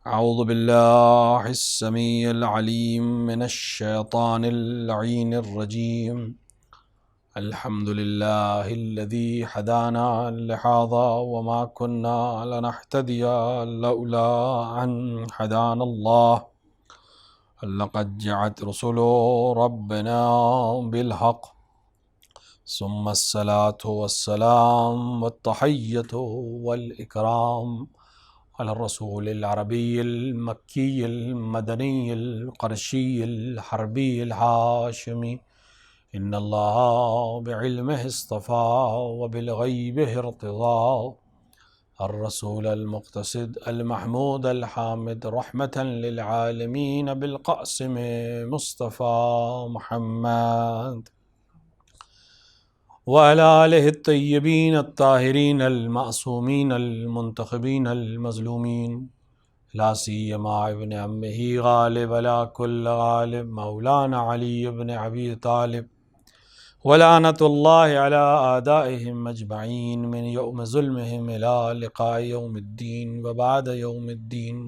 اعوذ باللہ السمیع العلیم من الشیطان اللعین الرجیم الحمد للہ الذی ہدانا لہذا وما كنا لنہتدی لولا ان ہدانا اللہ لقد جاءت رسل ربنا بالحق ثم الصلاة والسلام والتحیۃ والإکرام على الرسول العربي المكي المدني القرشي الحربي الهاشمي إن الله بعلمه اصطفى وبالغيبه ارتضى الرسول المقتصد المحمود الحامد رحمة للعالمين بالقاسم مصطفى محمد وعلى آلہ الطیبین الطاہرین المعصومین المنتخبین المظلومین لا سیما ابن عمہ غالب علی کل غالب مولانا علی ابن ابی طالب ولعنۃ اللہ علی اعدائہم اجمعین من یوم ظلمہم الی لقاء یوم الدین وبعد یوم الدین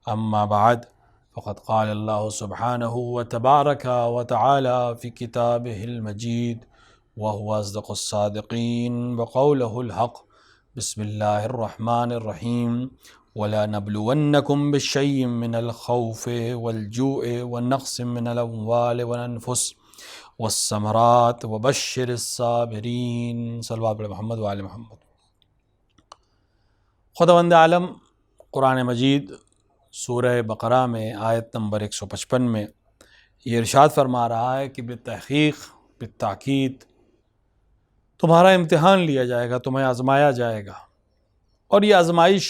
اما بعد فقد قال اللہ سبحانہ وتبارک وتعالی فی کتابہ المجید وهو أصدق الصادقين وقوله الحق بسم الله الرحمن الرحيم وَلَنَبْلُوَنَّكُمْ بِشَيْءٍ مِّنَ الْخَوْفِ وَالْجُوعِ وَالنَّقْصٍ مِّنَ الْأَمْوَالِ وَالْأَنفُسِ وَالثَّمَرَاتِ وَبَشِّرِ الصَّابِرِينَ صلی اللہ علیہ محمد وآل محمد۔ خداوند عالم قرآن مجید سورہ بقرہ میں آیت نمبر 155 میں یہ ارشاد فرما رہا ہے کہ بالتحقیق بالتاکید تمہارا امتحان لیا جائے گا، تمہیں آزمایا جائے گا، اور یہ آزمائش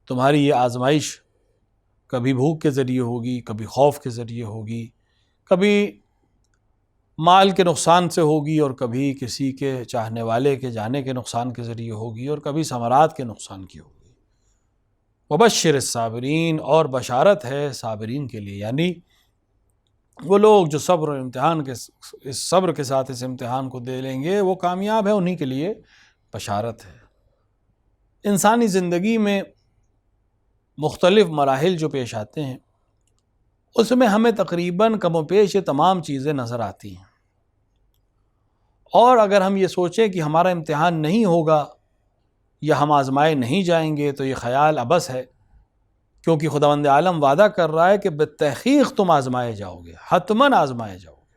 تمہاری یہ آزمائش کبھی بھوک کے ذریعے ہوگی، کبھی خوف کے ذریعے ہوگی، کبھی مال کے نقصان سے ہوگی، اور کبھی کسی کے چاہنے والے کے جانے کے نقصان کے ذریعے ہوگی، اور کبھی ثمرات کے نقصان کی ہوگی۔ وبشر الصابرین، اور بشارت ہے صابرین کے لیے، یعنی وہ لوگ جو صبر اور امتحان کے اس صبر کے ساتھ اس امتحان کو دے لیں گے وہ کامیاب ہے، انہی کے لیے بشارت ہے۔ انسانی زندگی میں مختلف مراحل جو پیش آتے ہیں اس میں ہمیں تقریباً کم و بیش یہ تمام چیزیں نظر آتی ہیں، اور اگر ہم یہ سوچیں کہ ہمارا امتحان نہیں ہوگا یا ہم آزمائے نہیں جائیں گے تو یہ خیال عبث ہے، کیونکہ خداوند عالم وعدہ کر رہا ہے کہ بالتحقیق تم آزمائے جاؤ گے، حتماً آزمائے جاؤ گے۔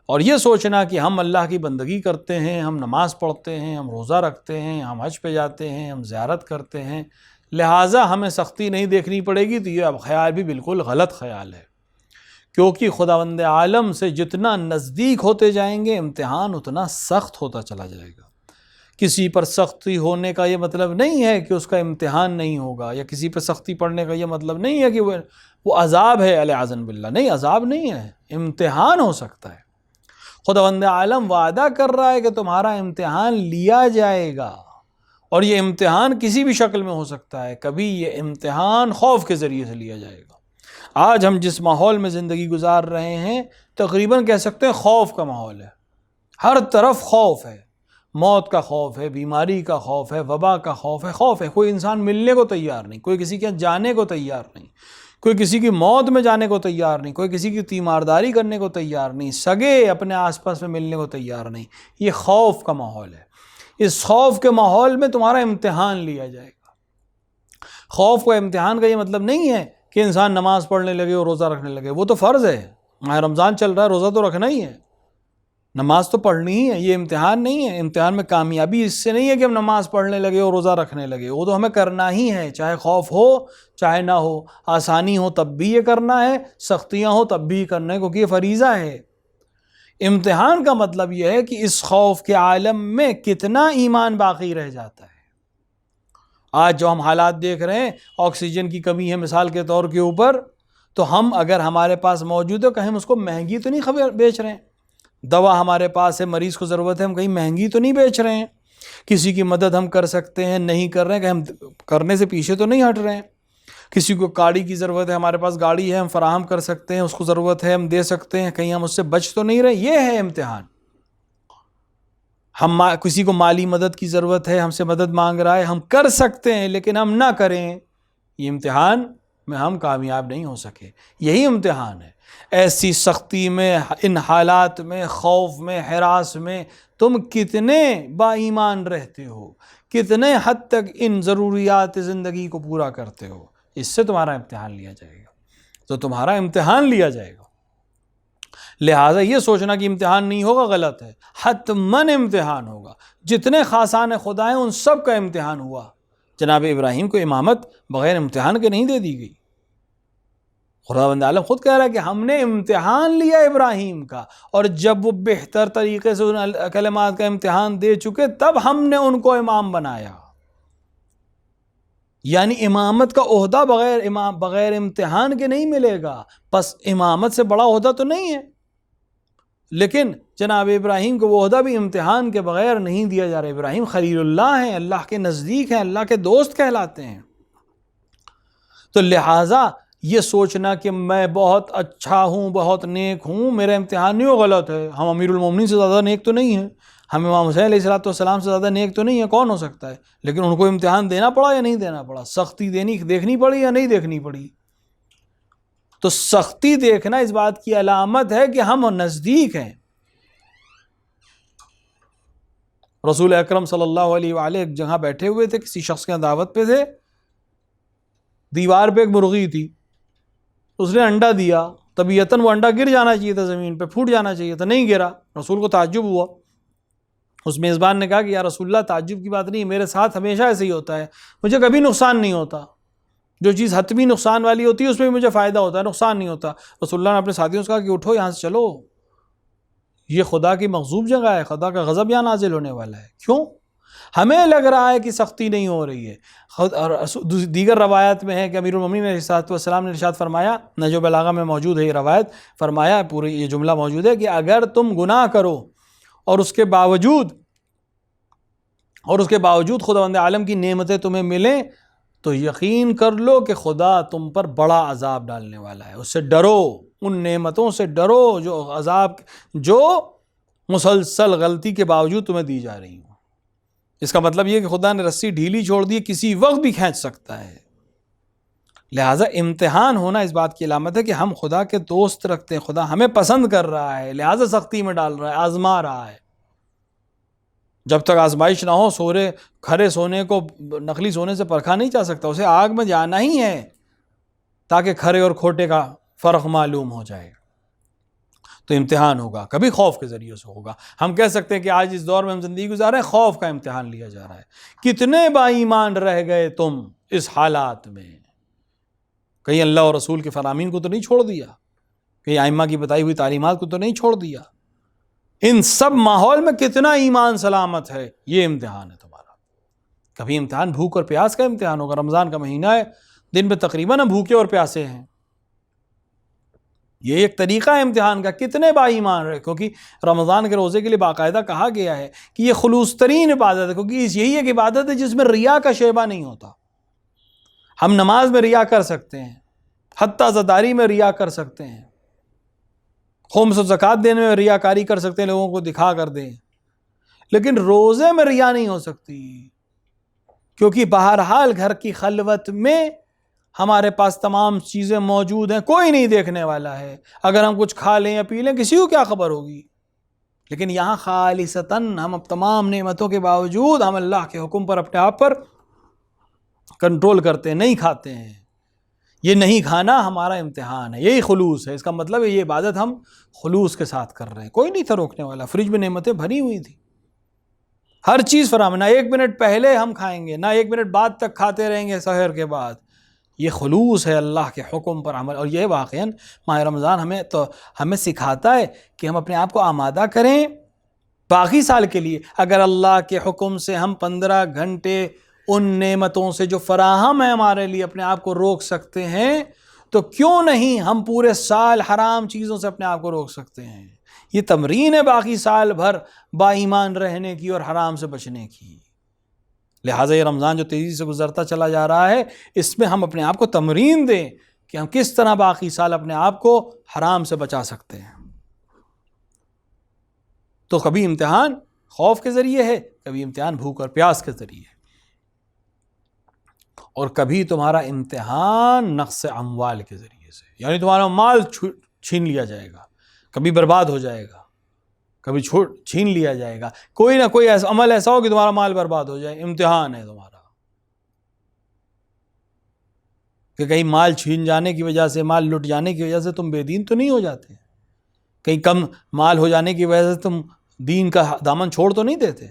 اور یہ سوچنا کہ ہم اللہ کی بندگی کرتے ہیں، ہم نماز پڑھتے ہیں، ہم روزہ رکھتے ہیں، ہم حج پہ جاتے ہیں، ہم زیارت کرتے ہیں، لہٰذا ہمیں سختی نہیں دیکھنی پڑے گی، تو یہ اب خیال بھی بالکل غلط خیال ہے، کیونکہ خداوند عالم سے جتنا نزدیک ہوتے جائیں گے امتحان اتنا سخت ہوتا چلا جائے گا۔ کسی پر سختی ہونے کا یہ مطلب نہیں ہے کہ اس کا امتحان نہیں ہوگا، یا کسی پر سختی پڑنے کا یہ مطلب نہیں ہے کہ وہ عذاب ہے، علیاذ باللہ، نہیں، عذاب نہیں ہے، امتحان ہو سکتا ہے۔ خداوند عالم وعدہ کر رہا ہے کہ تمہارا امتحان لیا جائے گا، اور یہ امتحان کسی بھی شکل میں ہو سکتا ہے۔ کبھی یہ امتحان خوف کے ذریعے سے لیا جائے گا۔ آج ہم جس ماحول میں زندگی گزار رہے ہیں تقریباً کہہ سکتے ہیں خوف کا ماحول ہے، ہر طرف خوف ہے، موت کا خوف ہے، بیماری کا خوف ہے، وبا کا خوف ہے، کوئی انسان ملنے کو تیار نہیں، کوئی کسی کے جانے کو تیار نہیں، کوئی کسی کی موت میں جانے کو تیار نہیں، کوئی کسی کی تیمارداری کرنے کو تیار نہیں، سگے اپنے آس پاس میں ملنے کو تیار نہیں۔ یہ خوف کا ماحول ہے۔ اس خوف کے ماحول میں تمہارا امتحان لیا جائے گا۔ خوف کا امتحان کا یہ مطلب نہیں ہے کہ انسان نماز پڑھنے لگے اور روزہ رکھنے لگے، وہ تو فرض ہے، ماہ رمضان چل رہا ہے، روزہ تو رکھنا ہی ہے، نماز تو پڑھنی ہی ہے، یہ امتحان نہیں ہے۔ امتحان میں کامیابی اس سے نہیں ہے کہ ہم نماز پڑھنے لگے اور روزہ رکھنے لگے، وہ تو ہمیں کرنا ہی ہے، چاہے خوف ہو چاہے نہ ہو، آسانی ہو تب بھی یہ کرنا ہے، سختیاں ہو تب بھی یہ کرنا ہے، کیونکہ یہ فریضہ ہے۔ امتحان کا مطلب یہ ہے کہ اس خوف کے عالم میں کتنا ایمان باقی رہ جاتا ہے۔ آج جو ہم حالات دیکھ رہے ہیں، آکسیجن کی کمی ہے مثال کے طور کے اوپر، تو ہم اگر ہمارے پاس موجود ہے کہیں ہم اس کو مہنگی تو نہیں بیچ رہے ہیں، دوا ہمارے پاس ہے، مریض کو ضرورت ہے، ہم کہیں مہنگی تو نہیں بیچ رہے ہیں، کسی کی مدد ہم کر سکتے ہیں نہیں کر رہے ہیں، کہ ہم کرنے سے پیچھے تو نہیں ہٹ رہے ہیں، کسی کو گاڑی کی ضرورت ہے، ہمارے پاس گاڑی ہے، ہم فراہم کر سکتے ہیں، اس کو ضرورت ہے ہم دے سکتے ہیں، کہیں ہم اس سے بچ تو نہیں رہے۔ یہ ہے امتحان۔ ہم کسی کو مالی مدد کی ضرورت ہے، ہم سے مدد مانگ رہا ہے، ہم کر سکتے ہیں لیکن ہم نہ کریں، یہ امتحان میں ہم کامیاب نہیں ہو سکے. یہی امتحان ہے. ایسی سختی میں، ان حالات میں، خوف میں، ہراس میں تم کتنے با ایمان رہتے ہو، کتنے حد تک ان ضروریات زندگی کو پورا کرتے ہو، اس سے تمہارا امتحان لیا جائے گا. تو تمہارا امتحان لیا جائے گا. لہٰذا یہ سوچنا کہ امتحان نہیں ہوگا غلط ہے. حتماً امتحان ہوگا. جتنے خاصان خدا ہیں ان سب کا امتحان ہوا. جناب ابراہیم کو امامت بغیر امتحان کے نہیں دے دی گئی. خداوند عالم خود کہہ رہا ہے کہ ہم نے امتحان لیا ابراہیم کا، اور جب وہ بہتر طریقے سے ان کلمات کا امتحان دے چکے تب ہم نے ان کو امام بنایا. یعنی امامت کا عہدہ بغیر امتحان کے نہیں ملے گا. پس امامت سے بڑا عہدہ تو نہیں ہے، لیکن جناب ابراہیم کو وہ عہدہ بھی امتحان کے بغیر نہیں دیا جا رہا. ابراہیم خلیل اللہ ہیں، اللہ کے نزدیک ہیں، اللہ کے دوست کہلاتے ہیں. تو لہٰذا یہ سوچنا کہ میں بہت اچھا ہوں، بہت نیک ہوں، میرا امتحان نہیں ہو، غلط ہے. ہم امیر المومنین سے زیادہ نیک تو نہیں ہیں، ہم امام حسین علیہ السلام سے زیادہ نیک تو نہیں ہیں، کون ہو سکتا ہے؟ لیکن ان کو امتحان دینا پڑا یا نہیں دینا پڑا؟ سختی دیکھنی پڑی یا نہیں دیکھنی پڑی؟ تو سختی دیکھنا اس بات کی علامت ہے کہ ہم نزدیک ہیں. رسول اکرم صلی اللہ علیہ وآلہ ایک جگہ بیٹھے ہوئے تھے، کسی شخص کے دعوت پہ تھے. دیوار پہ ایک مرغی تھی، اس نے انڈا دیا. طبیعتاً وہ انڈا گر جانا چاہیے تھا، زمین پہ پھوٹ جانا چاہیے تھا، نہیں گرا. رسول کو تعجب ہوا. اس میزبان نے کہا کہ یا رسول اللہ، تعجب کی بات نہیں، میرے ساتھ ہمیشہ ایسے ہی ہوتا ہے، مجھے کبھی نقصان نہیں ہوتا. جو چیز حتمی نقصان والی ہوتی ہے اس میں بھی مجھے فائدہ ہوتا ہے، نقصان نہیں ہوتا. رسول اللہ نے اپنے ساتھیوں سے کہا کہ اٹھو یہاں سے چلو، یہ خدا کی مغضوب جگہ ہے، خدا کا غضب یہاں نازل ہونے والا ہے. کیوں؟ ہمیں لگ رہا ہے کہ سختی نہیں ہو رہی ہے. اور دیگر روایت میں ہے کہ امیر المومنین علیہ السلام نے ارشاد فرمایا، نہج البلاغہ میں موجود ہے یہ روایت، فرمایا پورے یہ جملہ موجود ہے کہ اگر تم گناہ کرو اور اس کے باوجود خداوند عالم کی نعمتیں تمہیں ملیں تو یقین کر لو کہ خدا تم پر بڑا عذاب ڈالنے والا ہے. اس سے ڈرو، ان نعمتوں سے ڈرو جو مسلسل غلطی کے باوجود تمہیں دی جا رہی ہوں. اس کا مطلب یہ کہ خدا نے رسی ڈھیلی چھوڑ دی، کسی وقت بھی کھینچ سکتا ہے. لہٰذا امتحان ہونا اس بات کی علامت ہے کہ ہم خدا کے دوست رکھتے ہیں، خدا ہمیں پسند کر رہا ہے، لہٰذا سختی میں ڈال رہا ہے، آزما رہا ہے. جب تک آزمائش نہ ہو، کھرے سونے کو نقلی سونے سے پرکھا نہیں جا سکتا. اسے آگ میں جانا ہی ہے تاکہ کھرے اور کھوٹے کا فرق معلوم ہو جائے. تو امتحان ہوگا، کبھی خوف کے ذریعے سے ہوگا. ہم کہہ سکتے ہیں کہ آج اس دور میں ہم زندگی گزار رہے ہیں، خوف کا امتحان لیا جا رہا ہے. کتنے با ایمان رہ گئے تم اس حالات میں؟ کہیں اللہ اور رسول کے فرامین کو تو نہیں چھوڑ دیا، کہیں ائمہ کی بتائی ہوئی تعلیمات کو تو نہیں چھوڑ دیا. ان سب ماحول میں کتنا ایمان سلامت ہے، یہ امتحان ہے تمہارا. کبھی امتحان بھوک اور پیاس کا امتحان ہوگا. رمضان کا مہینہ ہے، دن میں تقریباً ہم بھوکے اور پیاسے ہیں. یہ ایک طریقہ ہے امتحان کا. کتنے با ایمان رہے، کیونکہ رمضان کے روزے کے لیے باقاعدہ کہا گیا ہے کہ یہ خلوص ترین عبادت ہے، کیونکہ یہی ایک عبادت ہے جس میں ریا کا شیبہ نہیں ہوتا. ہم نماز میں ریا کر سکتے ہیں، حتیٰ زداری میں ریا کر سکتے ہیں، خمس و زکوٰۃ دینے میں ریاکاری کر سکتے ہیں، لوگوں کو دکھا کر دیں، لیکن روزے میں ریا نہیں ہو سکتی، کیونکہ بہرحال گھر کی خلوت میں ہمارے پاس تمام چیزیں موجود ہیں، کوئی نہیں دیکھنے والا ہے. اگر ہم کچھ کھا لیں یا پی لیں کسی کو کیا خبر ہوگی. لیکن یہاں خالصتاً ہم تمام نعمتوں کے باوجود ہم اللہ کے حکم پر اپنے آپ پر کنٹرول کرتے ہیں، نہیں کھاتے ہیں. یہ نہیں کھانا ہمارا امتحان ہے، یہی خلوص ہے. اس کا مطلب ہے یہ عبادت ہم خلوص کے ساتھ کر رہے ہیں. کوئی نہیں تھا روکنے والا. فریج میں نعمتیں بھری ہوئی تھی، ہر چیز فراہم، نہ 1 منٹ پہلے ہم کھائیں گے، نہ 1 منٹ بعد تک کھاتے رہیں گے سحر کے بعد. یہ خلوص ہے اللہ کے حکم پر عمل. اور یہ واقعاً ماہ رمضان ہمیں سکھاتا ہے کہ ہم اپنے آپ کو آمادہ کریں باقی سال کے لیے. اگر اللہ کے حکم سے ہم 15 گھنٹے ان نعمتوں سے جو فراہم ہیں ہمارے لیے اپنے آپ کو روک سکتے ہیں، تو کیوں نہیں ہم پورے سال حرام چیزوں سے اپنے آپ کو روک سکتے ہیں. یہ تمرین ہے باقی سال بھر با ایمان رہنے کی اور حرام سے بچنے کی. لہٰذا یہ رمضان جو تیزی سے گزرتا چلا جا رہا ہے، اس میں ہم اپنے آپ کو تمرین دیں کہ ہم کس طرح باقی سال اپنے آپ کو حرام سے بچا سکتے ہیں. تو کبھی امتحان خوف کے ذریعے ہے، کبھی امتحان بھوک اور پیاس کے ذریعے ہے، اور کبھی تمہارا امتحان نقص اموال کے ذریعے سے، یعنی تمہارا مال چھین لیا جائے گا، کبھی برباد ہو جائے گا، کبھی چھین لیا جائے گا، کوئی نہ کوئی ایسا عمل ایسا ہو کہ تمہارا مال برباد ہو جائے، امتحان ہے تمہارا، کہ کہیں مال چھین جانے کی وجہ سے، مال لٹ جانے کی وجہ سے تم بے دین تو نہیں ہو جاتے، کہیں کم مال ہو جانے کی وجہ سے تم دین کا دامن چھوڑ تو نہیں دیتے۔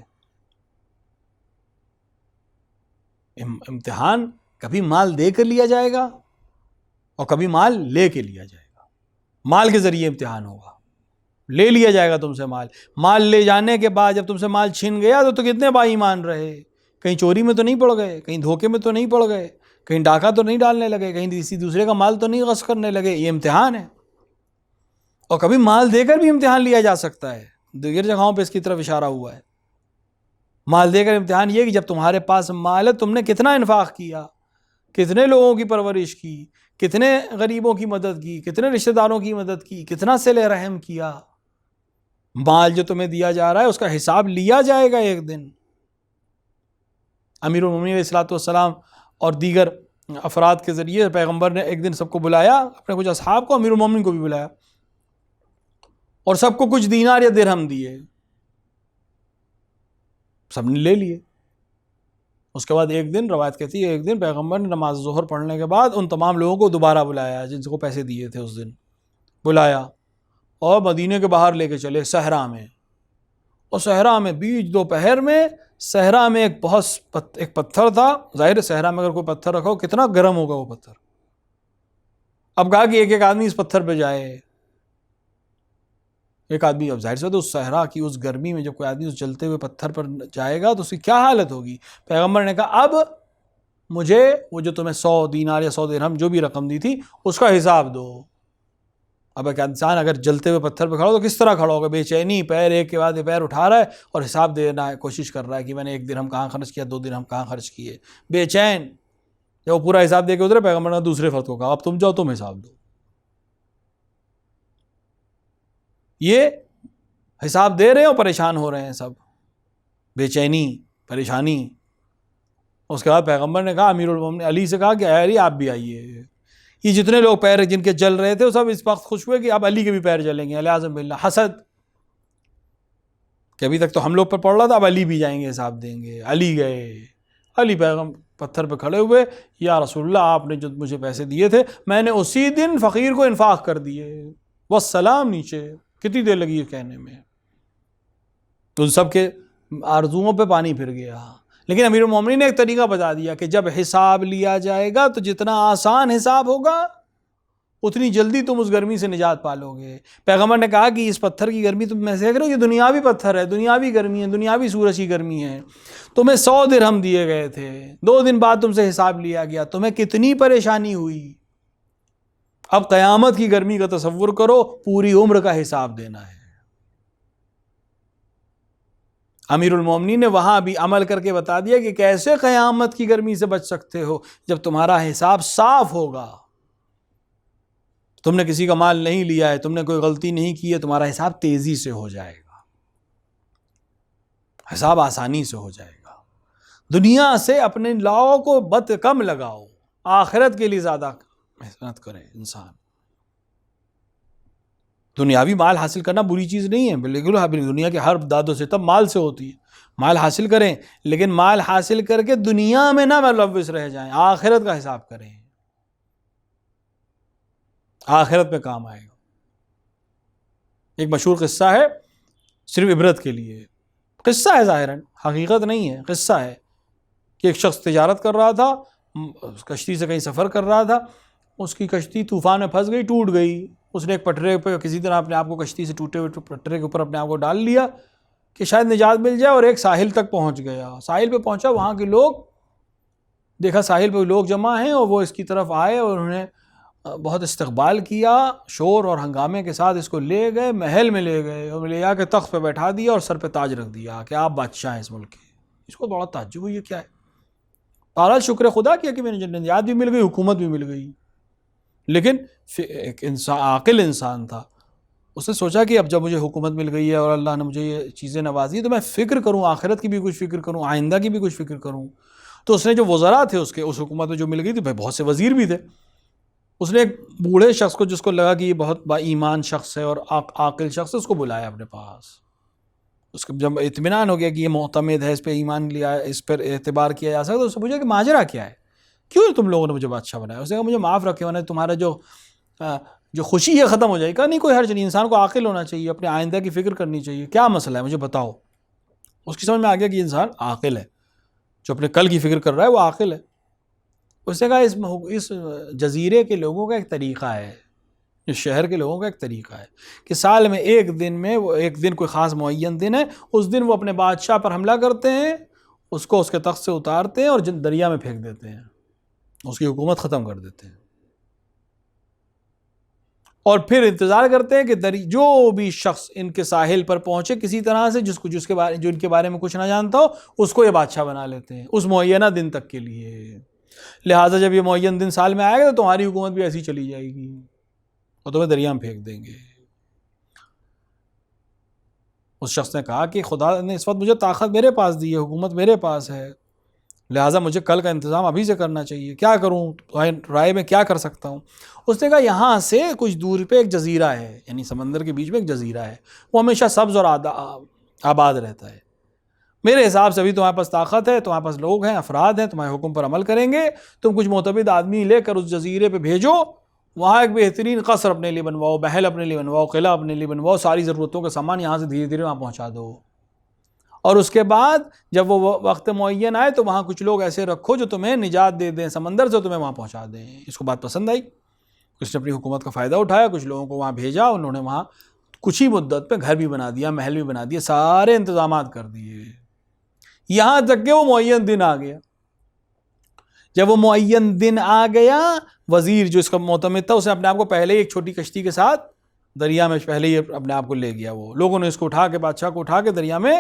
امتحان کبھی مال دے کر لیا جائے گا اور کبھی مال لے کے لیا جائے گا، مال کے ذریعے امتحان ہوگا، لے لیا جائے گا تم سے مال لے جانے کے بعد جب تم سے مال چھن گیا تو کتنے با ایمان رہے، کہیں چوری میں تو نہیں پڑ گئے، کہیں دھوکے میں تو نہیں پڑ گئے، کہیں ڈاکہ تو نہیں ڈالنے لگے، کہیں کسی دوسرے کا مال تو نہیں غصب کرنے لگے، یہ امتحان ہے۔ اور کبھی مال دے کر بھی امتحان لیا جا سکتا ہے، دیگر جگہوں پہ اس کی طرف اشارہ ہوا ہے۔ مال دے کر امتحان یہ کہ جب تمہارے پاس مال ہے تم نے کتنا انفاق کیا، کتنے لوگوں کی پرورش کی، کتنے غریبوں کی مدد کی، کتنے رشتہ داروں کی مدد کی، کتنا صلہ رحم کیا۔ مال جو تمہیں دیا جا رہا ہے اس کا حساب لیا جائے گا ایک دن۔ امیر المومنین علیہ الصلوۃ والسلام اور دیگر افراد کے ذریعے پیغمبر نے ایک دن سب کو بلایا، اپنے کچھ اصحاب کو، امیر المومنین کو بھی بلایا، اور سب کو کچھ دینار یا درہم دیے، سب نے لے لیے۔ اس کے بعد ایک دن، روایت کہتی ہے ایک دن پیغمبر نے نماز ظہر پڑھنے کے بعد ان تمام لوگوں کو دوبارہ بلایا جن کو پیسے دیے تھے، اس دن بلایا اور مدینے کے باہر لے کے چلے صحرا میں، اور صحرا میں بیچ دوپہر میں صحرا میں ایک پتھر تھا، ظاہر ہے صحرا میں اگر کوئی پتھر رکھو کتنا گرم ہوگا وہ پتھر۔ اب کہا کہ ایک ایک آدمی اس پتھر پہ جائے، ایک آدمی، اب ظاہر سے تو اس صحرا کی اس گرمی میں جب کوئی آدمی اس جلتے ہوئے پتھر پر جائے گا تو اس کی کیا حالت ہوگی۔ پیغمبر نے کہا اب مجھے وہ جو تمہیں 100 دینار یا 100 درہم جو بھی رقم دی تھی اس کا حساب دو۔ اب ایک انسان اگر جلتے ہوئے پتھر پہ کھڑا ہو تو کس طرح کھڑا ہوگا؟ بے چینی، پیر ایک کے بعد پیر اٹھا رہا ہے اور حساب دینا ہے، کوشش کر رہا ہے کہ میں نے 1 درہم کہاں خرچ کیا، 2 درہم کہاں خرچ کیے، بے چین۔ جب وہ پورا حساب دے کے اترے، پیغمبر نے دوسرے فرد کو کہا اب تم جاؤ، تم حساب دو۔ یہ حساب دے رہے ہیں اور پریشان ہو رہے ہیں سب، بے چینی، پریشانی۔ اس کے بعد پیغمبر نے کہا، امیر المومنین علی سے کہا کہ اے علی آپ بھی آئیے۔ یہ جتنے لوگ پیر جن کے جل رہے تھے وہ سب اس وقت خوش ہوئے کہ اب علی کے بھی پیر جلیں گے، اعوذ باللہ، حسد کہ ابھی تک تو ہم لوگ پر پڑ رہا تھا، اب علی بھی جائیں گے حساب دیں گے۔ علی گئے، علی پیغمبر پتھر پہ کھڑے ہوئے، یا رسول اللہ آپ نے جو مجھے پیسے دیے تھے میں نے اسی دن فقیر کو انفاق کر دیے، والسلام نیچے۔ کتنی دیر لگی یہ کہنے میں، تو سب کے آرزوؤں پہ پانی پھر گیا۔ لیکن امیر المومنین نے ایک طریقہ بتا دیا کہ جب حساب لیا جائے گا تو جتنا آسان حساب ہوگا اتنی جلدی تم اس گرمی سے نجات پالو گے۔ پیغمبر نے کہا کہ اس پتھر کی گرمی تم میں سے دیکھ رہے ہو، یہ دنیاوی پتھر ہے، دنیاوی گرمی ہے، دنیاوی سورج کی گرمی ہے۔ تمہیں 100 درہم دیے گئے تھے، 2 دن بعد تم سے حساب لیا گیا، تمہیں کتنی پریشانی ہوئی۔ اب قیامت کی گرمی کا تصور کرو، پوری عمر کا حساب دینا ہے۔ امیر المومنین نے وہاں بھی عمل کر کے بتا دیا کہ کیسے قیامت کی گرمی سے بچ سکتے ہو، جب تمہارا حساب صاف ہوگا، تم نے کسی کا مال نہیں لیا ہے، تم نے کوئی غلطی نہیں کی ہے، تمہارا حساب تیزی سے ہو جائے گا، حساب آسانی سے ہو جائے گا۔ دنیا سے اپنے لاؤ کو بت کم لگاؤ، آخرت کے لیے زیادہ محنت کرے انسان۔ دنیاوی مال حاصل کرنا بری چیز نہیں ہے، بالکل دنیا کے ہر داد و ستم مال سے ہوتی ہے، مال حاصل کریں، لیکن مال حاصل کر کے دنیا میں نہ ملوث رہ جائیں، آخرت کا حساب کریں، آخرت میں کام آئے گا۔ ایک مشہور قصہ ہے، صرف عبرت کے لیے قصہ ہے، ظاہراً حقیقت نہیں ہے، قصہ ہے کہ ایک شخص تجارت کر رہا تھا، کشتی سے کہیں سفر کر رہا تھا، اس کی کشتی طوفان میں پھنس گئی، ٹوٹ گئی۔ اس نے ایک پٹرے پہ کسی طرح اپنے آپ کو کشتی سے ٹوٹے ہوئے پٹرے کے اوپر اپنے آپ کو ڈال لیا کہ شاید نجات مل جائے، اور ایک ساحل تک پہنچ گیا۔ ساحل پہ پہنچا، وہاں کے لوگ دیکھا ساحل پہ لوگ جمع ہیں، اور وہ اس کی طرف آئے اور انہوں نے بہت استقبال کیا، شور اور ہنگامے کے ساتھ اس کو لے گئے، محل میں لے گئے اور لے جا کے تخت پہ بیٹھا دیا اور سر پہ تاج رکھ دیا کہ آپ بادشاہ ہیں اس ملک کے۔ اس کو بڑا تعجب ہوئی، یہ کیا ہے؟ بہرحال شکر خدا کیا کہ مجھے نجات بھی مل گئی، حکومت بھی مل گئی، لیکن ایک انسان عاقل انسان تھا، اس نے سوچا کہ اب جب مجھے حکومت مل گئی ہے اور اللہ نے مجھے یہ چیزیں نوازی تو میں فکر کروں، آخرت کی بھی کچھ فکر کروں، آئندہ کی بھی کچھ فکر کروں. تو اس نے جو وزراء تھے اس حکومت میں جو مل گئی تھی، بھائی بہت سے وزیر بھی تھے، اس نے ایک بوڑھے شخص کو، جس کو لگا کہ یہ بہت با ایمان شخص ہے اور عاقل شخص ہے، اس کو بلایا اپنے پاس. اس کو جب اطمینان ہو گیا کہ یہ معتمد ہے، اس پہ ایمان لیا، اس پر اعتبار کیا جا سکتا، تو اس سے پوچھا کہ ماجرا کیا ہے، کیوں تم لوگوں نے مجھے بادشاہ بنایا؟ اس نے کہا مجھے معاف رکھے، انہیں تمہارا جو خوشی ہے ختم ہو جائے گا. نہیں کوئی حرج نہیں، انسان کو عاقل ہونا چاہیے، اپنے آئندہ کی فکر کرنی چاہیے. کیا مسئلہ ہے مجھے بتاؤ. اس کی سمجھ میں آ گیا کہ انسان عاقل ہے، جو اپنے کل کی فکر کر رہا ہے وہ عاقل ہے. اس نے کہا اس جزیرے کے لوگوں کا ایک طریقہ ہے، اس شہر کے لوگوں کا ایک طریقہ ہے کہ سال میں ایک دن کوئی خاص معین دن ہے، اس دن وہ اپنے بادشاہ پر حملہ کرتے ہیں، اس کو اس کے تخت سے اتارتے ہیں اور دریا میں پھینک دیتے ہیں، اس کی حکومت ختم کر دیتے ہیں. اور پھر انتظار کرتے ہیں کہ جو بھی شخص ان کے ساحل پر پہنچے کسی طرح سے، جو ان کے بارے میں کچھ نہ جانتا ہو، اس کو یہ بادشاہ بنا لیتے ہیں اس معینہ دن تک کے لیے. لہٰذا جب یہ معین دن سال میں آئے گا تو تمہاری حکومت بھی ایسی چلی جائے گی اور تمہیں دریا میں پھینک دیں گے. اس شخص نے کہا کہ خدا نے اس وقت مجھے طاقت میرے پاس دی ہے، حکومت میرے پاس ہے، لہٰذا مجھے کل کا انتظام ابھی سے کرنا چاہیے. کیا کروں، رائے میں کیا کر سکتا ہوں؟ اس نے کہا یہاں سے کچھ دور پہ ایک جزیرہ ہے، یعنی سمندر کے بیچ میں ایک جزیرہ ہے، وہ ہمیشہ سبز اور آباد رہتا ہے. میرے حساب سے ابھی تمہارے پاس طاقت ہے، تمہارے پاس لوگ ہیں، افراد ہیں، تمہارے حکم پر عمل کریں گے. تم کچھ معتمد آدمی لے کر اس جزیرے پہ بھیجو، وہاں ایک بہترین قصر اپنے لیے بنواؤ، محل اپنے لیے بنواؤ، قلعہ اپنے لیے بنواؤ، ساری ضرورتوں کا سامان یہاں سے دھیرے دھیرے وہاں پہنچا دو. اور اس کے بعد جب وہ وقت معین آئے تو وہاں کچھ لوگ ایسے رکھو جو تمہیں نجات دے دیں، سمندر سے تمہیں وہاں پہنچا دیں. اس کو بات پسند آئی، اس نے اپنی حکومت کا فائدہ اٹھایا، کچھ لوگوں کو وہاں بھیجا، انہوں نے وہاں کچھ ہی مدت پہ گھر بھی بنا دیا، محل بھی بنا دیا، سارے انتظامات کر دیے، یہاں تک کہ وہ معین دن آ گیا. جب وہ معین دن آ گیا، وزیر جو اس کا معتمد تھا، اس نے اپنے آپ کو پہلے ہی ایک چھوٹی کشتی کے ساتھ دریا میں پہلے ہی اپنے آپ کو لے گیا. وہ لوگوں نے اس کو اٹھا کے، بادشاہ کو اٹھا کے دریا میں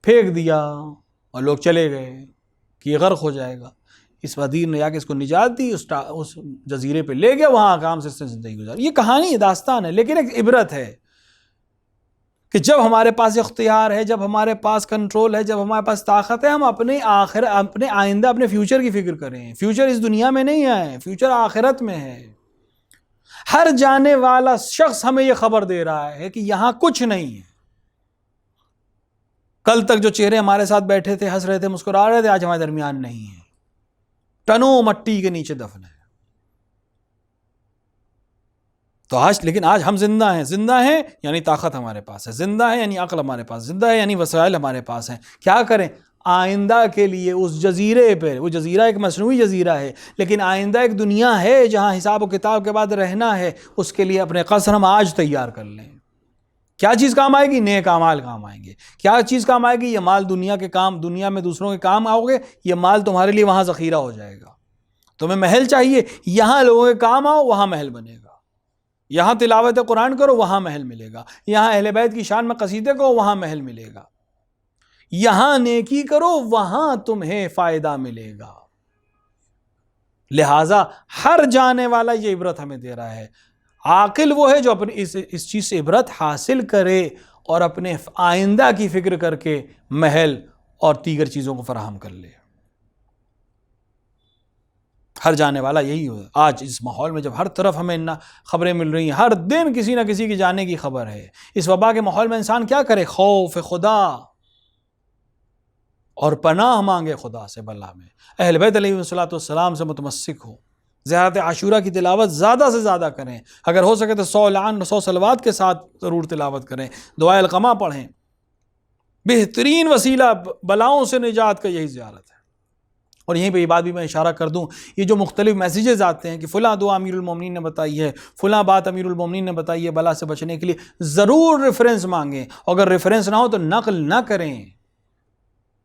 پھینک دیا اور لوگ چلے گئے کہ یہ غرق ہو جائے گا. اس وزیر نے جا کے اس کو نجات دی، اس جزیرے پہ لے گیا، وہاں آرام سے اس نے زندگی گزاری. یہ کہانی ہے، داستان ہے، لیکن ایک عبرت ہے کہ جب ہمارے پاس اختیار ہے، جب ہمارے پاس کنٹرول ہے، جب ہمارے پاس طاقت ہے، ہم اپنے آئندہ، اپنے فیوچر کی فکر کریں. فیوچر اس دنیا میں نہیں ہے، فیوچر آخرت میں ہے. ہر جانے والا شخص ہمیں یہ خبر دے رہا ہے کہ یہاں کچھ نہیں ہے. کل تک جو چہرے ہمارے ساتھ بیٹھے تھے، ہنس رہے تھے، مسکرا رہے تھے، آج ہمارے درمیان نہیں ہے، ٹنوں مٹی کے نیچے دفن ہے. تو لیکن آج ہم زندہ ہیں یعنی طاقت ہمارے پاس ہے، زندہ ہیں یعنی عقل ہمارے پاس، زندہ ہے یعنی وسائل ہمارے پاس ہیں. کیا کریں؟ آئندہ کے لیے اس جزیرے پہ، وہ جزیرہ ایک مصنوعی جزیرہ ہے، لیکن آئندہ ایک دنیا ہے جہاں حساب و کتاب کے بعد رہنا ہے. اس کے لیے اپنے قصر ہم آج تیار کر لیں. کیا چیز کام آئے گی؟ نیک اعمال کام آئیں گے. کیا چیز کام آئے گی؟ یہ مال دنیا میں دوسروں کے کام آؤ گے، یہ مال تمہارے لیے وہاں ذخیرہ ہو جائے گا. تمہیں محل چاہیے، یہاں لوگوں کے کام آؤ، وہاں محل بنے گا. یہاں تلاوت قرآن کرو، وہاں محل ملے گا. یہاں اہل بیت کی شان میں قصیدے کو، وہاں محل ملے گا. یہاں نیکی کرو، وہاں تمہیں فائدہ ملے گا. لہٰذا ہر جانے والا یہ عبرت ہمیں دے رہا ہے. عاقل وہ ہے جو اپنی اس چیز سے عبرت حاصل کرے اور اپنے آئندہ کی فکر کر کے محل اور دیگر چیزوں کو فراہم کر لے. ہر جانے والا یہی ہو. آج اس ماحول میں جب ہر طرف ہمیں خبریں مل رہی ہیں، ہر دن کسی نہ کسی کی جانے کی خبر ہے، اس وبا کے ماحول میں انسان کیا کرے؟ خوف خدا اور پناہ مانگے خدا سے بلا میں. اہل بیت علیہ السلام سے متمسک ہو. زیارت عاشورہ کی تلاوت زیادہ سے زیادہ کریں، اگر ہو سکے تو 100 صلوات کے ساتھ ضرور تلاوت کریں. دعائے القمہ پڑھیں. بہترین وسیلہ بلاؤں سے نجات کا یہی زیارت ہے. اور یہیں پہ یہ بات بھی میں اشارہ کر دوں، یہ جو مختلف میسیجز آتے ہیں کہ فلاں دعا امیر المومنین نے بتائی ہے، فلاں بات امیر المومنین نے بتائی ہے بلا سے بچنے کے لیے، ضرور ریفرنس مانگیں. اگر ریفرنس نہ ہو تو نقل نہ کریں.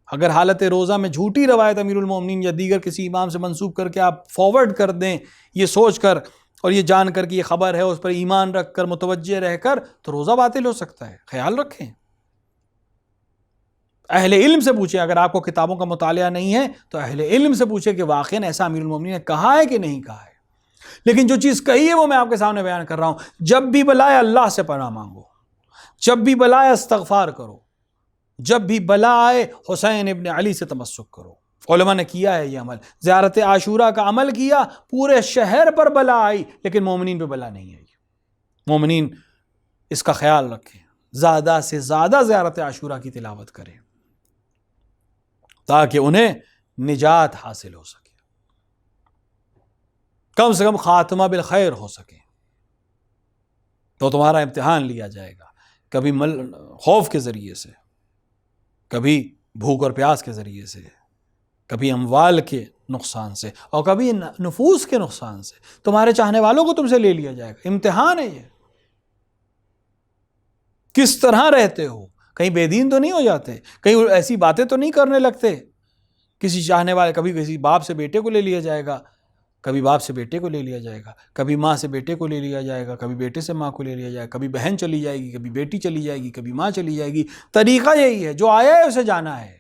اگر حالت روزہ میں جھوٹی روایت امیر المومنین یا دیگر کسی امام سے منسوب کر کے آپ فارورڈ کر دیں، یہ سوچ کر اور یہ جان کر کہ یہ خبر ہے، اس پر ایمان رکھ کر متوجہ رہ کر، تو روزہ باطل ہو سکتا ہے. خیال رکھیں. اہل علم سے پوچھیں. اگر آپ کو کتابوں کا مطالعہ نہیں ہے تو اہل علم سے پوچھیں کہ واقعاً ایسا امیر المومنین نے کہا ہے کہ نہیں کہا ہے. لیکن جو چیز کہی ہے وہ میں آپ کے سامنے بیان کر رہا ہوں. جب بھی بلا آئے اللہ سے پناہ مانگو، جب بھی بلا آئے استغفار کرو، جب بھی بلا آئے حسین ابن علی سے تمسک کرو. علماء نے کیا ہے یہ عمل، زیارت عاشورہ کا عمل کیا، پورے شہر پر بلا آئی لیکن مومنین پہ بلا نہیں آئی. مومنین اس کا خیال رکھیں، زیادہ سے زیادہ زیارت عاشورہ کی تلاوت کریں تاکہ انہیں نجات حاصل ہو سکے، کم سے کم خاتمہ بالخیر ہو سکے. تو تمہارا امتحان لیا جائے گا، کبھی خوف کے ذریعے سے، کبھی بھوک اور پیاس کے ذریعے سے، کبھی اموال کے نقصان سے، اور کبھی نفوس کے نقصان سے. تمہارے چاہنے والوں کو تم سے لے لیا جائے گا. امتحان ہے یہ. کس طرح رہتے ہو؟ کہیں بے دین تو نہیں ہو جاتے؟ کہیں ایسی باتیں تو نہیں کرنے لگتے؟ کسی چاہنے والے، کبھی کسی باپ سے بیٹے کو لے لیا جائے گا، کبھی باپ سے بیٹے کو لے لیا جائے گا، کبھی ماں سے بیٹے کو لے لیا جائے گا، کبھی بیٹے سے ماں کو لے لیا جائے گا، کبھی بہن چلی جائے گی، کبھی بیٹی چلی جائے گی، کبھی ماں چلی جائے گی. طریقہ یہی ہے، جو آیا ہے اسے جانا ہے.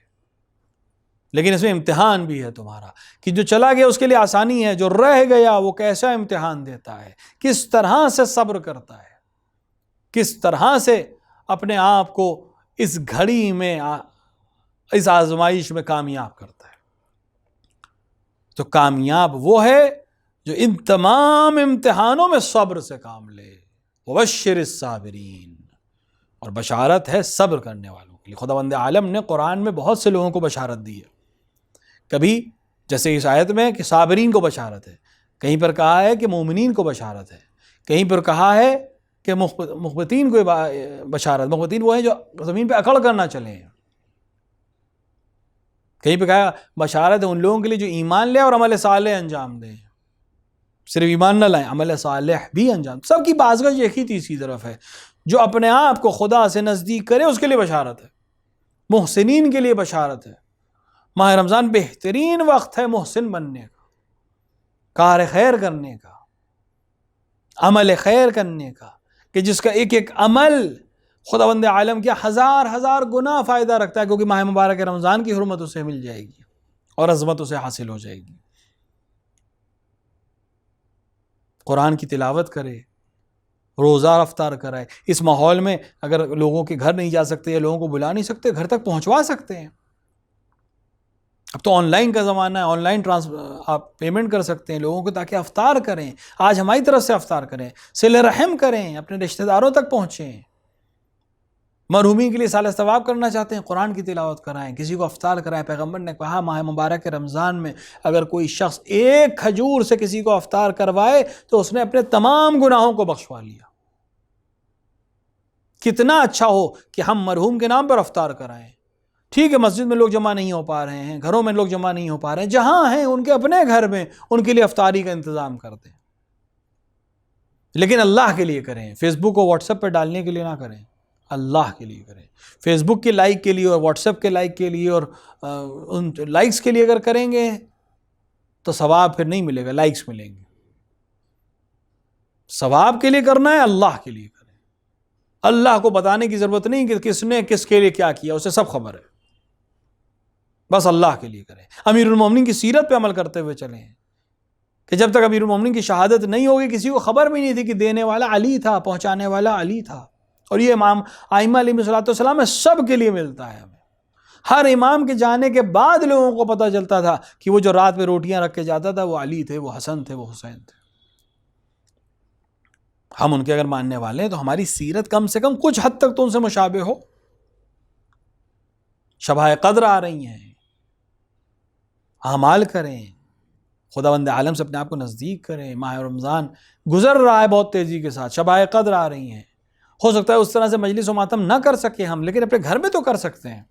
لیکن اس میں امتحان بھی ہے تمہارا، کہ جو چلا گیا اس کے لیے آسانی ہے، جو رہ گیا وہ کیسا امتحان دیتا ہے، کس طرح سے صبر کرتا ہے، کس طرح سے اپنے آپ کو اس گھڑی میں، اس آزمائش میں کامیاب کرتا ہے. تو کامیاب وہ ہے جو ان تمام امتحانوں میں صبر سے کام لے. وبشر الصابرین، اور بشارت ہے صبر کرنے والوں کے لیے. خداوند عالم نے قرآن میں بہت سے لوگوں کو بشارت دی ہے. کبھی جیسے اس آیت میں کہ صابرین کو بشارت ہے، کہیں پر کہا ہے کہ مومنین کو بشارت ہے، کہیں پر کہا ہے کہ مخبتین کو بشارت. مخبتین وہ ہیں جو زمین پہ اکڑ کر نہ چلیں. کہیں پہ کہا بشارت ہے ان لوگوں کے لیے جو ایمان لے اور عمل صالح انجام دیں. صرف ایمان نہ لائیں، عمل صالح بھی انجام. سب کی بازگشت ایک ہی تیسری طرف ہے. جو اپنے آپ کو خدا سے نزدیک کرے اس کے لیے بشارت ہے، محسنین کے لیے بشارت ہے. ماہ رمضان بہترین وقت ہے محسن بننے کا، کار خیر کرنے کا، عمل خیر کرنے کا، کہ جس کا ایک ایک عمل خداوند عالم کیا ہزار ہزار گنا فائدہ رکھتا ہے، کیونکہ ماہ مبارک رمضان کی حرمت اسے مل جائے گی اور عظمت اسے حاصل ہو جائے گی. قرآن کی تلاوت کرے، روزہ افطار کرائے. اس ماحول میں اگر لوگوں کے گھر نہیں جا سکتے یا لوگوں کو بلا نہیں سکتے، گھر تک پہنچوا سکتے ہیں. اب تو آن لائن کا زمانہ ہے، آن لائن آپ پیمنٹ کر سکتے ہیں لوگوں کو تاکہ افطار کریں. آج ہماری طرف سے افطار کریں، صلہ رحم کریں، اپنے رشتہ داروں تک پہنچیں. مرحومین کے لیے سال ثواب کرنا چاہتے ہیں، قرآن کی تلاوت کرائیں، کسی کو افطار کرائیں. پیغمبر نے کہا ماہ مبارک رمضان میں اگر کوئی شخص ایک کھجور سے کسی کو افطار کروائے تو اس نے اپنے تمام گناہوں کو بخشوا لیا. کتنا اچھا ہو کہ ہم مرحوم کے نام پر افطار کرائیں. ٹھیک ہے مسجد میں لوگ جمع نہیں ہو پا رہے ہیں، گھروں میں لوگ جمع نہیں ہو پا رہے ہیں، جہاں ہیں ان کے اپنے گھر میں ان کے لیے افطاری کا انتظام کر دیں. لیکن اللہ کے لیے کریں، فیس بک کو واٹس ایپ پہ ڈالنے کے لیے نہ کریں، اللہ کے لیے کریں. فیس بک کے لائک کے لیے اور واٹس ایپ کے لائک کے لیے اور ان لائکس کے لیے اگر کریں گے تو ثواب پھر نہیں ملے گا، لائکس ملیں گے. ثواب کے لیے کرنا ہے، اللہ کے لیے کریں. اللہ کو بتانے کی ضرورت نہیں کہ کس نے کس کے لیے کیا کیا، اسے سب خبر ہے. بس اللہ کے لیے کریں. امیر المومنین کی سیرت پہ عمل کرتے ہوئے چلیں کہ جب تک امیر المومنین کی شہادت نہیں ہوگی کسی کو خبر بھی نہیں تھی کہ دینے والا علی تھا، پہنچانے والا علی تھا. اور یہ امام ائمہ علیہ السلام میں سب کے لیے ملتا ہے. ہمیں ہر امام کے جانے کے بعد لوگوں کو پتہ چلتا تھا کہ وہ جو رات میں روٹیاں رکھ کے جاتا تھا وہ علی تھے، وہ حسن تھے، وہ حسین تھے. ہم ان کے اگر ماننے والے ہیں تو ہماری سیرت کم سے کم کچھ حد تک تو ان سے مشابہ ہو. شبہ قدر آ رہی ہیں، اعمال کریں، خداوند عالم سے اپنے آپ کو نزدیک کریں. ماہ رمضان گزر رہا ہے بہت تیزی کے ساتھ، شبہ قدر آ رہی ہیں. ہو سکتا ہے اس طرح سے مجلس و ماتم نہ کر سکے ہم، لیکن اپنے گھر میں تو کر سکتے ہیں.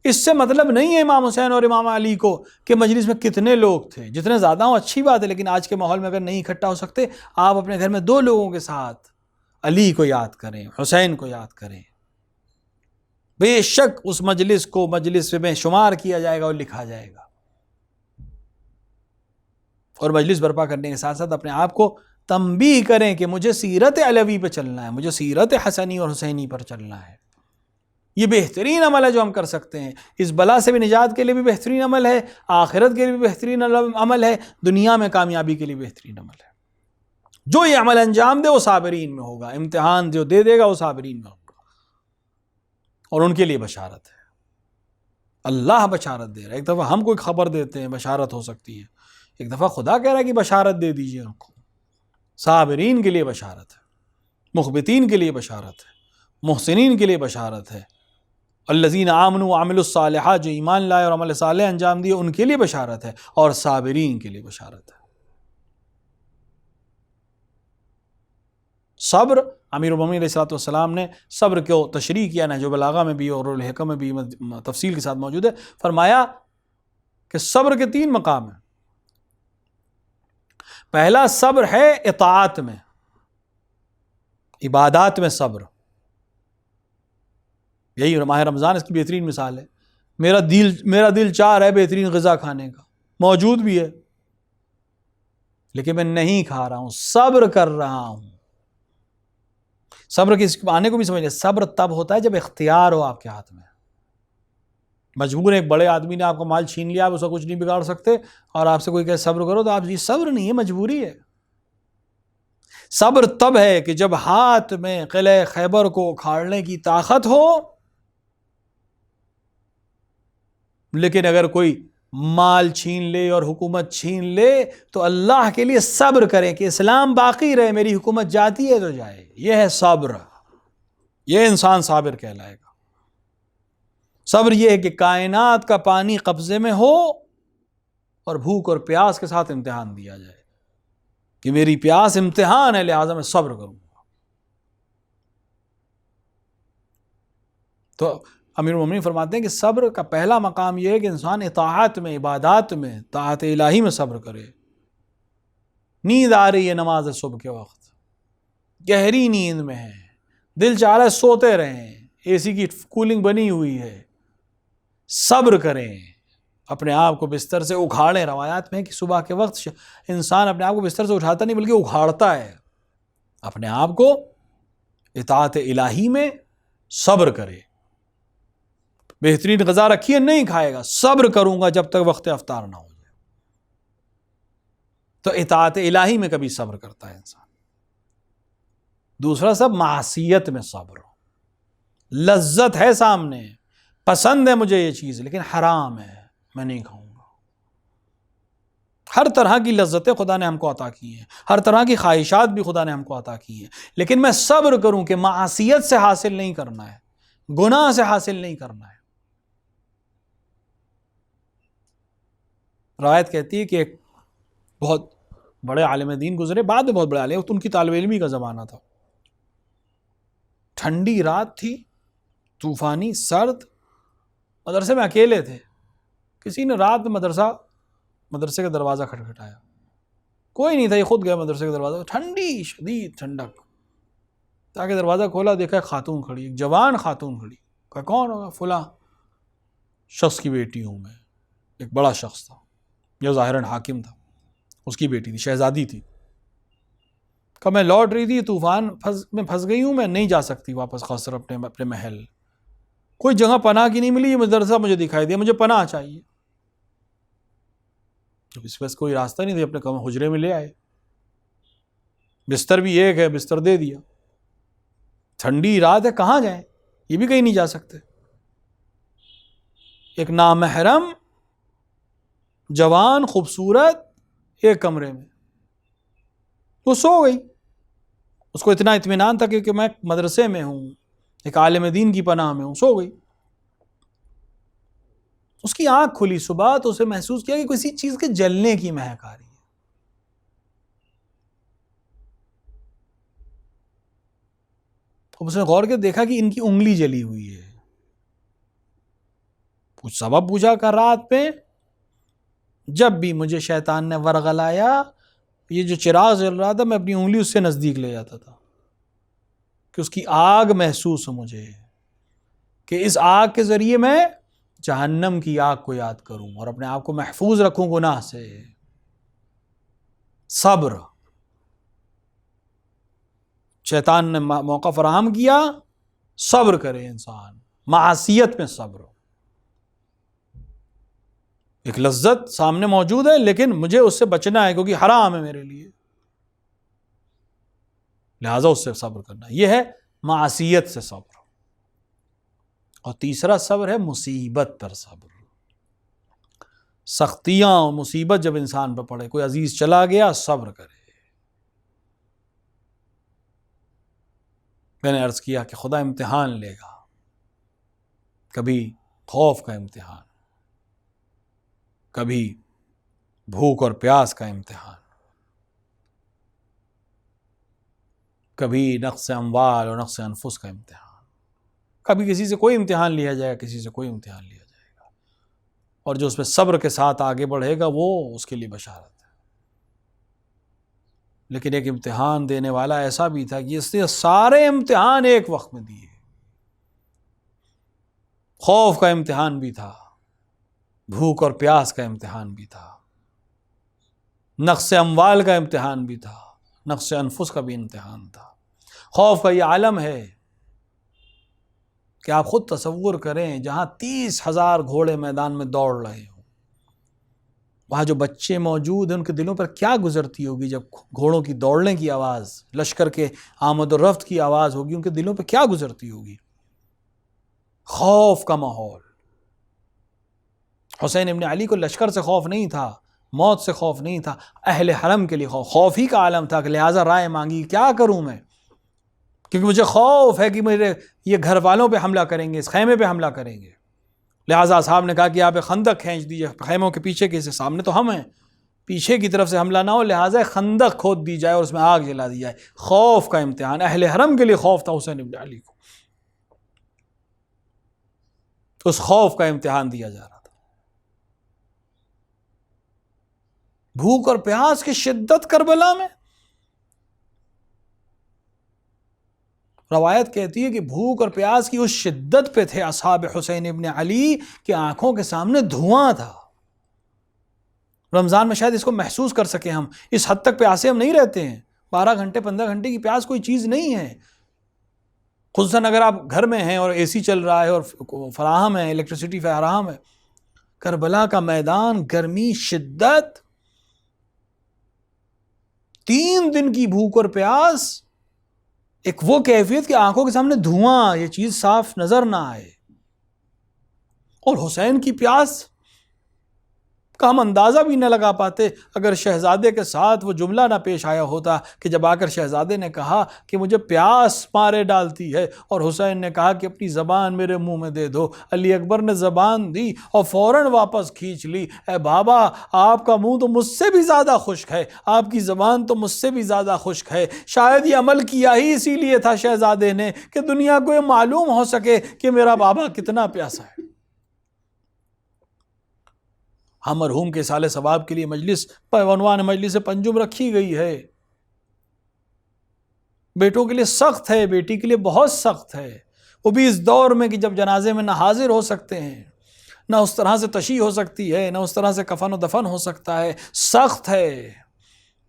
اس سے مطلب نہیں ہے امام حسین اور امام علی کو کہ مجلس میں کتنے لوگ تھے. جتنے زیادہ ہوں اچھی بات ہے، لیکن آج کے ماحول میں اگر نہیں اکٹھا ہو سکتے، آپ اپنے گھر میں 2 لوگوں کے ساتھ علی کو یاد کریں، حسین کو یاد کریں. بے شک اس مجلس کو مجلس میں شمار کیا جائے گا اور لکھا جائے گا. اور مجلس برپا کرنے کے ساتھ ساتھ اپنے آپ کو تنبیہ کریں کہ مجھے سیرت علوی پہ چلنا ہے، مجھے سیرت حسنی اور حسینی پر چلنا ہے. یہ بہترین عمل ہے جو ہم کر سکتے ہیں. اس بلا سے بھی نجات کے لیے بھی بہترین عمل ہے، آخرت کے لیے بھی بہترین عمل ہے، دنیا میں کامیابی کے لیے بہترین عمل ہے. جو یہ عمل انجام دے وہ صابرین میں ہوگا، امتحان جو دے دے گا وہ صابرین میں ہوگا، اور ان کے لیے بشارت ہے. اللہ بشارت دے رہا ہے. ایک دفعہ ہم کوئی خبر دیتے ہیں بشارت ہو سکتی ہے، ایک دفعہ خدا کہہ رہا ہے کہ بشارت دے دیجئے ان کو. صابرین کے لیے بشارت ہے، مخبتین کے لیے بشارت ہے، محسنین کے لیے بشارت ہے. الذین آمنوا وعملوا الصالحات، جو ایمان لائے اور عمل صالح انجام دیے ان کے لیے بشارت ہے، اور صابرین کے لیے بشارت ہے. صبر، امیر المومنین علیہ الصلوۃ والسلام نے صبر کو تشریح کیا، نہج البلاغہ میں بھی اور الحکم میں بھی تفصیل کے ساتھ موجود ہے. فرمایا کہ صبر کے 3 مقام ہیں. پہلا صبر ہے اطاعت میں، عبادات میں صبر. یہی ماہ رمضان اس کی بہترین مثال ہے. میرا دل چاہ رہا ہے بہترین غذا کھانے کا، موجود بھی ہے لیکن میں نہیں کھا رہا ہوں، صبر کر رہا ہوں. صبر کے اس معنی کو بھی سمجھیں. صبر تب ہوتا ہے جب اختیار ہو آپ کے ہاتھ میں. مجبور ایک بڑے آدمی نے آپ کا مال چھین لیا، آپ اس کا کچھ نہیں بگاڑ سکتے، اور آپ سے کوئی کہے صبر کرو تو آپ یہ صبر نہیں ہے، مجبوری ہے. صبر تب ہے کہ جب ہاتھ میں قلعہ خیبر کو اکھاڑنے کی طاقت ہو، لیکن اگر کوئی مال چھین لے اور حکومت چھین لے تو اللہ کے لیے صبر کریں کہ اسلام باقی رہے، میری حکومت جاتی ہے تو جائے. یہ ہے صبر، یہ انسان صابر کہلائے گا. صبر یہ ہے کہ کائنات کا پانی قبضے میں ہو اور بھوک اور پیاس کے ساتھ امتحان دیا جائے کہ میری پیاس امتحان ہے لہٰذا میں صبر کروں گا. تو امیر المومنین فرماتے ہیں کہ صبر کا پہلا مقام یہ ہے کہ انسان اطاعت میں، عبادات میں، طاعت الہی میں صبر کرے. نیند آ رہی ہے نماز صبح کے وقت، گہری نیند میں ہے، دل چاہ رہا ہے سوتے رہیں، اے سی کی کولنگ بنی ہوئی ہے، صبر کریں، اپنے آپ کو بستر سے اکھاڑیں. روایات میں ہے کہ صبح کے وقت انسان اپنے آپ کو بستر سے اٹھاتا نہیں بلکہ اکھاڑتا ہے. اپنے آپ کو اطاعت الہی میں صبر کرے. بہترین غذا رکھی ہے نہیں کھائے گا، صبر کروں گا جب تک وقت افطار نہ ہو جائے. تو اطاعت الہی میں کبھی صبر کرتا ہے انسان. دوسرا سب معصیت میں صبر. لذت ہے سامنے، پسند ہے مجھے یہ چیز لیکن حرام ہے، میں نہیں کھاؤں گا. ہر طرح کی لذتیں خدا نے ہم کو عطا کی ہیں، ہر طرح کی خواہشات بھی خدا نے ہم کو عطا کی ہیں، لیکن میں صبر کروں کہ معصیت سے حاصل نہیں کرنا ہے، گناہ سے حاصل نہیں کرنا ہے. روایت کہتی ہے کہ ایک بہت بڑے عالم دین گزرے، بعد میں بہت بڑے عالم، ان کی طالب علمی کا زمانہ تھا. ٹھنڈی رات تھی، طوفانی، سرد، مدرسے میں اکیلے تھے. کسی نے رات میں مدرسے کا دروازہ کھٹکھٹایا، کوئی نہیں تھا، یہ خود گیا مدرسے کا دروازہ. ٹھنڈی شدید ٹھنڈک، تاکہ دروازہ کھولا، دیکھا ایک خاتون کھڑی، ایک جوان خاتون کھڑی. کہا کون ہوگا؟ فلاں شخص کی بیٹی ہوں میں. ایک بڑا شخص تھا جو ظاہراً حاکم تھا، اس کی بیٹی تھی، شہزادی تھی. کہ میں لوٹ رہی تھی، طوفان میں پھنس گئی ہوں، میں نہیں جا سکتی واپس قصر اپنے محل، کوئی جگہ پناہ کی نہیں ملی، یہ مدرسہ مجھے دکھائی دیا، مجھے پناہ چاہیے. اس وقت کوئی راستہ نہیں تھا، اپنے حجرے میں لے آئے، بستر بھی ایک ہے، بستر دے دیا. ٹھنڈی رات ہے، کہاں جائیں، یہ بھی کہیں نہیں جا سکتے. ایک نامحرم جوان خوبصورت ایک کمرے میں، وہ سو گئی. اس کو اتنا اطمینان تھا کہ میں مدرسے میں ہوں، ایک عالم دین کی پناہ میں ہوں، سو گئی. اس کی آنکھ کھلی صبح تو اسے محسوس کیا کہ کسی چیز کے جلنے کی مہک آ رہی ہے. اس نے غور کے دیکھا کہ ان کی انگلی جلی ہوئی ہے. کچھ سبب پوچھا کر رات پہ، جب بھی مجھے شیطان نے ورغلایا، یہ جو چراغ جل رہا تھا میں اپنی انگلی اس سے نزدیک لے جاتا تھا کہ اس کی آگ محسوس ہو مجھے، کہ اس آگ کے ذریعے میں جہنم کی آگ کو یاد کروں اور اپنے آپ کو محفوظ رکھوں گناہ سے. صبر. شیطان نے موقع فراہم کیا، صبر کرے انسان، معصیت میں صبر ہو. ایک لذت سامنے موجود ہے لیکن مجھے اس سے بچنا ہے کیونکہ حرام ہے میرے لیے، لہذا اس سے صبر کرنا. یہ ہے معصیت سے صبر. اور تیسرا صبر ہے مصیبت پر صبر. سختیاں اور مصیبت جب انسان پہ پڑے، کوئی عزیز چلا گیا، صبر کرے. میں نے عرض کیا کہ خدا امتحان لے گا، کبھی خوف کا امتحان، کبھی بھوک اور پیاس کا امتحان، کبھی نقص اموال اور نقص انفس کا امتحان، کبھی کسی سے کوئی امتحان لیا جائے گا، کسی سے کوئی امتحان لیا جائے گا، اور جو اس میں صبر کے ساتھ آگے بڑھے گا وہ اس کے لیے بشارت ہے. لیکن ایک امتحان دینے والا ایسا بھی تھا کہ اس نے سارے امتحان ایک وقت میں دیے. خوف کا امتحان بھی تھا، بھوک اور پیاس کا امتحان بھی تھا، نقص اموال کا امتحان بھی تھا، نقص انفس کا بھی امتحان تھا. خوف کا یہ عالم ہے کہ آپ خود تصور کریں، جہاں 30,000 گھوڑے میدان میں دوڑ رہے ہوں، وہاں جو بچے موجود ہیں ان کے دلوں پر کیا گزرتی ہوگی جب گھوڑوں کی دوڑنے کی آواز، لشکر کے آمد و رفت کی آواز ہوگی، ان کے دلوں پہ کیا گزرتی ہوگی. خوف کا ماحول. حسین ابن علی کو لشکر سے خوف نہیں تھا، موت سے خوف نہیں تھا، اہل حرم کے لیے خوف ہی کا عالم تھا کہ لہٰذا رائے مانگی کیا کروں میں، کیونکہ مجھے خوف ہے کہ میرے یہ گھر والوں پہ حملہ کریں گے، اس خیمے پہ حملہ کریں گے. لہٰذا صاحب نے کہا کہ آپ خندق کھینچ دیجئے، خیموں کے پیچھے کے سامنے تو ہم ہیں، پیچھے کی طرف سے حملہ نہ ہو، لہٰذا خندق کھود دی جائے اور اس میں آگ جلا دی جائے. خوف کا امتحان. اہل حرم کے لیے خوف تھا حسین ابن علی کو، اس خوف کا امتحان دیا جا رہا تھا. بھوک اور پیاس کی شدت کربلا میں. روایت کہتی ہے کہ بھوک اور پیاس کی اس شدت پہ تھے اصحاب حسین ابن علی کہ آنکھوں کے سامنے دھواں تھا. رمضان میں شاید اس کو محسوس کر سکیں ہم، اس حد تک پیاسے ہم نہیں رہتے ہیں. 12 گھنٹے 15 گھنٹے کی پیاس کوئی چیز نہیں ہے، خصوصاً اگر آپ گھر میں ہیں اور اے سی چل رہا ہے اور فراہم ہے، الیکٹریسٹی فراہم ہے. کربلا کا میدان، گرمی، شدت، 3 دن کی بھوک اور پیاس، ایک وہ کیفیت کہ آنکھوں کے سامنے دھواں، یہ چیز صاف نظر نہ آئے. اور حسین کی پیاس کا ہم اندازہ بھی نہ لگا پاتے اگر شہزادے کے ساتھ وہ جملہ نہ پیش آیا ہوتا کہ جب آ کر شہزادے نے کہا کہ مجھے پیاس مارے ڈالتی ہے، اور حسین نے کہا کہ اپنی زبان میرے منہ میں دے دو. علی اکبر نے زبان دی اور فوراً واپس کھینچ لی. اے بابا، آپ کا منہ تو مجھ سے بھی زیادہ خشک ہے، آپ کی زبان تو مجھ سے بھی زیادہ خشک ہے. شاید یہ عمل کیا ہی اسی لیے تھا شہزادے نے کہ دنیا کو یہ معلوم ہو سکے کہ میرا بابا کتنا پیاسا ہے. ہم مرحوم کے اصالہ ثواب کے لیے مجلس عنوان مجلس پنجم رکھی گئی ہے. بیٹوں کے لیے سخت ہے، بیٹی کے لیے بہت سخت ہے، وہ بھی اس دور میں کہ جب جنازے میں نہ حاضر ہو سکتے ہیں، نہ اس طرح سے تشییع ہو سکتی ہے، نہ اس طرح سے کفن و دفن ہو سکتا ہے. سخت ہے،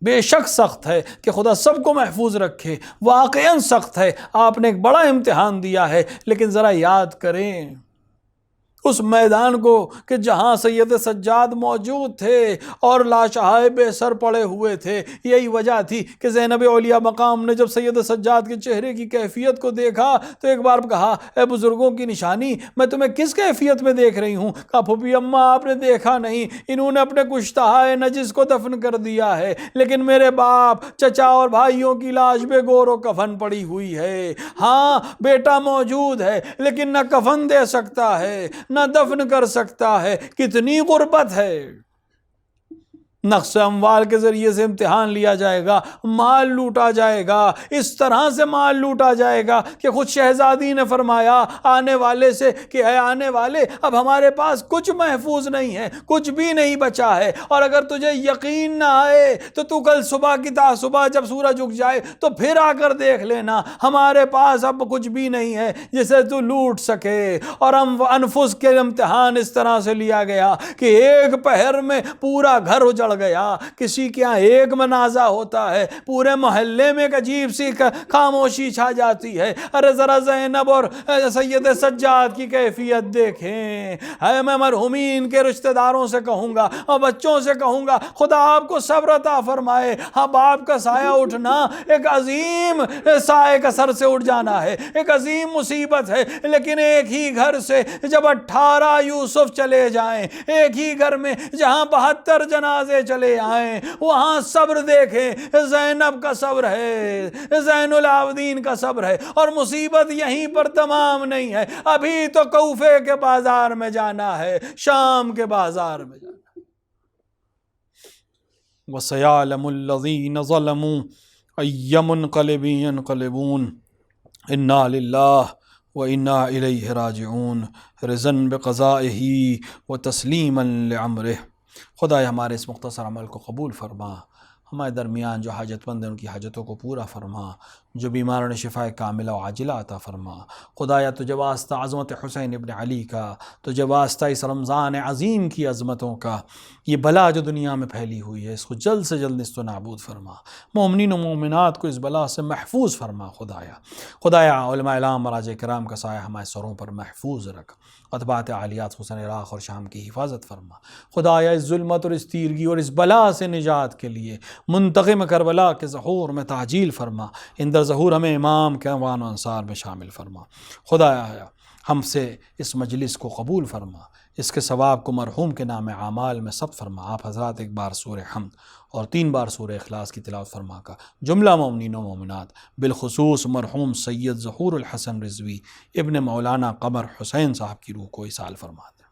بے شک سخت ہے کہ خدا سب کو محفوظ رکھے. واقعاً سخت ہے. آپ نے ایک بڑا امتحان دیا ہے، لیکن ذرا یاد کریں اس میدان کو کہ جہاں سید سجاد موجود تھے اور لاشہائے بے سر پڑے ہوئے تھے. یہی وجہ تھی کہ زینب اولیاء مقام نے جب سید سجاد کے چہرے کی کیفیت کو دیکھا تو ایک بار کہا، اے بزرگوں کی نشانی، میں تمہیں کس کیفیت میں دیکھ رہی ہوں؟ کہا، پھوپھی اماں آپ نے دیکھا نہیں، انہوں نے اپنے کشتہائے نجس کو دفن کر دیا ہے، لیکن میرے باپ، چچا اور بھائیوں کی لاش بے گور و کفن پڑی ہوئی ہے. ہاں بیٹا موجود ہے لیکن نہ کفن دے سکتا ہے نہ دفن کر سکتا ہے. کتنی غربت ہے. نقص اموال کے ذریعے سے امتحان لیا جائے گا، مال لوٹا جائے گا، اس طرح سے مال لوٹا جائے گا کہ خود شہزادی نے فرمایا آنے والے سے کہ اے آنے والے، اب ہمارے پاس کچھ محفوظ نہیں ہے، کچھ بھی نہیں بچا ہے، اور اگر تجھے یقین نہ آئے تو تو کل صبح کی صبح جب سورج اگ جائے تو پھر آ کر دیکھ لینا، ہمارے پاس اب کچھ بھی نہیں ہے جسے تو لوٹ سکے. اور انفس کے امتحان اس طرح سے لیا گیا کہ ایک پہر میں پورا گھر اجڑ گیا، کسی کے یہاں ایک منازع ہوتا ہے پورے محلے میں ایک عجیب سی خاموشی چھا جاتی ہے۔ ارے ذرا زینب اور سید سجاد کی کیفیت دیکھیں۔ میں مرحومین کے رشتہ داروں سے کہوں گا اور بچوں سے کہوں گا خدا آپ کو صبر عطا فرمائے۔ ہاں باپ کا سایہ اٹھنا ایک عظیم سائے کا سر سے اٹھ جانا ہے، ایک عظیم مصیبت ہے، لیکن ایک ہی گھر سے جب 18 یوسف چلے جائیں، ایک ہی گھر میں جہاں 72 جنازے چلے آئیں، وہاں صبر دیکھیں۔ زینب کا صبر ہے، زین العابدین کا صبر ہے، اور مصیبت یہیں پر تمام نہیں ہے، ابھی تو کوفے کے بازار میں جانا ہے، شام کے بازار میں جانا ہے۔ وَسَيَعْلَمُ الَّذِينَ ظَلَمُوا أَيَّ مُنْقَلِبٍ يَنْقَلِبُونَ إِنَّا لِلَّهِ وَإِنَّا إِلَيْهِ راجعون رضاً بقضائه وتسلیما لعمره۔ خدایا ہمارے اس مختصر عمل کو قبول فرما، ہمارے درمیان جو حاجت مند ہیں ان کی حاجتوں کو پورا فرما، جو بیماروں نے شفاء کاملہ و عاجلہ عطا فرما۔ خدایا تجھے واسطہ عظمت حسین ابن علی کا، تجھے واسطہ اس رمضان عظیم کی عظمتوں کا، یہ بلا جو دنیا میں پھیلی ہوئی ہے اس کو جلد سے جلد نیست و نابود فرما، مومنین و مومنات کو اس بلا سے محفوظ فرما۔ خدایا علماء اعلام مراجع کرام کا سایہ ہمارے سروں پر محفوظ رکھ، اتباعت عالیات حسن عراق اور شام کی حفاظت فرما۔ خدایا اس ظلمت اور اس تیرگی اور اس بلا سے نجات کے لیے منتقم کربلا کے ظہور میں تعجیل فرما، اندر ظہور ہمیں امام کے اعوان و انصار میں شامل فرما۔ خدایا ہم سے اس مجلس کو قبول فرما، اس کے ثواب کو مرحوم کے نام اعمال میں ثبت فرما۔ آپ حضرات ایک بار سورہ حمد اور 3 بار سورہ اخلاص کی تلاوت فرما کا جملہ مومنین و مومنات بالخصوص مرحوم سید ظہور الحسن رضوی ابن مولانا قمر حسین صاحب کی روح کو ایصال فرما دیں۔